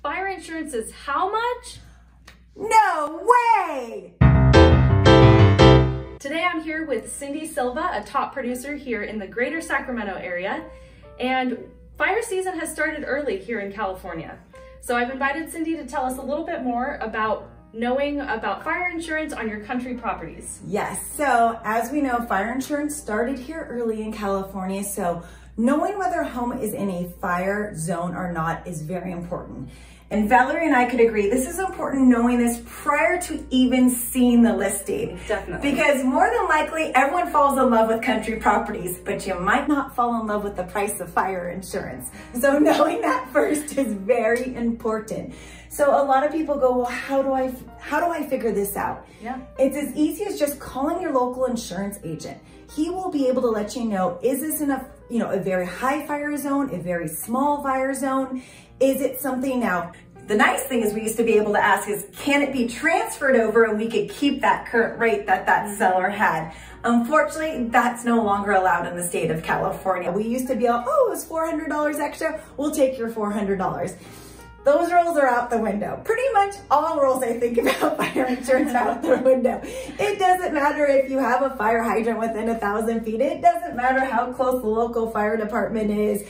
Fire insurance is how much? No way! Today I'm here with Cyndy Silva, a top producer here in the greater Sacramento area. And fire season has started early here in California. So I've invited Cyndy to tell us a little bit more about knowing about fire insurance on your country properties. Yes, so as we know, fire insurance started here early in California, so knowing whether a home is in a fire zone or not is very important. And Valerie and I could agree, this is important knowing this prior to even seeing the listing. Definitely. Because more than likely, everyone falls in love with country properties, but you might not fall in love with the price of fire insurance. So knowing that first is very important. So a lot of people go, well, how do I figure this out? Yeah. It's as easy as just calling your local insurance agent. He will be able to let you know, is this in a very high fire zone, a very small fire zone? Is it something now? The nice thing is we used to be able to ask is, can it be transferred over and we could keep that current rate that seller had? Unfortunately, that's no longer allowed in the state of California. We used to be able, oh, it was $400 extra, we'll take your $400. Those rules are out the window. Pretty much all rules I think about fire insurance are out the window. It doesn't matter if you have a fire hydrant within 1,000 feet. It doesn't matter how close the local fire department is.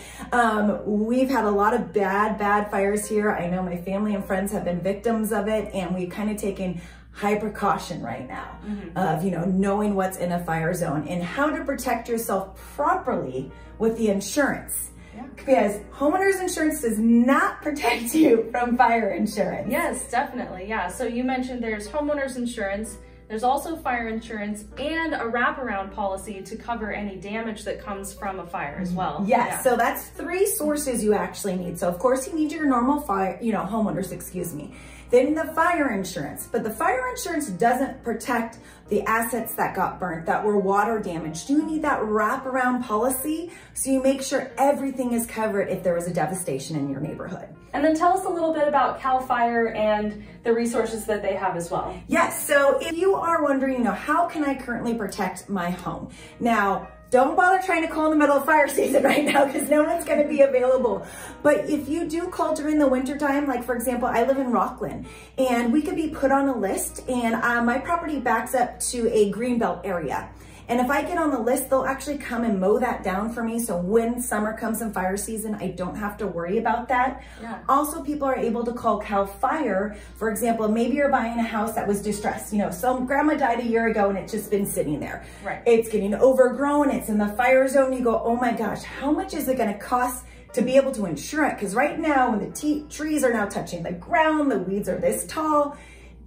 We've had a lot of bad fires here. I know my family and friends have been victims of it, and we've kind of taken high precaution right now of knowing what's in a fire zone and how to protect yourself properly with the insurance. Because homeowners insurance does not protect you from fire insurance. Yes, definitely. Yeah. So you mentioned there's homeowners insurance, there's also fire insurance, and a wraparound policy to cover any damage that comes from a fire as well. Yes. Yeah. So that's 3 sources you actually need. So of course you need your normal fire, homeowners, excuse me. Then the fire insurance, but the fire insurance doesn't protect the assets that got burnt, that were water damaged. You need that wraparound policy so you make sure everything is covered if there was a devastation in your neighborhood. And then tell us a little bit about CAL FIRE and the resources that they have as well. Yes, so if you are wondering, how can I currently protect my home? Now, don't bother trying to call in the middle of fire season right now because no one's going to be available. But if you do call during the winter time, like for example, I live in Rockland, and we could be put on a list, and my property backs up to a greenbelt area. And if I get on the list, they'll actually come and mow that down for me. So when summer comes in fire season, I don't have to worry about that. Yeah. Also, people are able to call CAL FIRE. For example, maybe you're buying a house that was distressed. Some grandma died a year ago and it's just been sitting there. Right. It's getting overgrown. It's in the fire zone. You go, oh my gosh, how much is it going to cost to be able to insure it? Because right now, when the trees are now touching the ground, the weeds are this tall,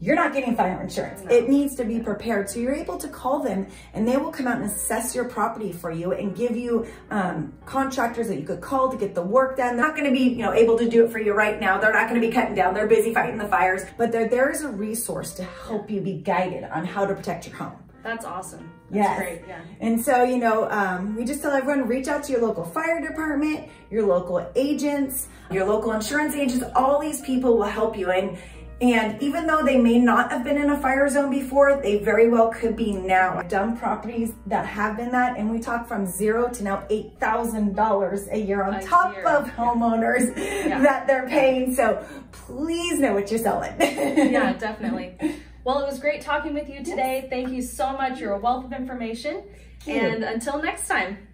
you're not getting fire insurance. No. It needs to be prepared. So you're able to call them and they will come out and assess your property for you and give you contractors that you could call to get the work done. They're not gonna be able to do it for you right now. They're not gonna be cutting down. They're busy fighting the fires, but there is a resource to help you be guided on how to protect your home. That's awesome. That's great. Yeah. And so, we just tell everyone, reach out to your local fire department, your local agents, your local insurance agents. All these people will help you. And even though they may not have been in a fire zone before, they very well could be now. I've done properties that have been that, and we talk from $0 to now $8,000 a year on top of homeowners that they're paying. So please know what you're selling. Yeah, definitely. Well, it was great talking with you today. Thank you so much. You're a wealth of information. And until next time.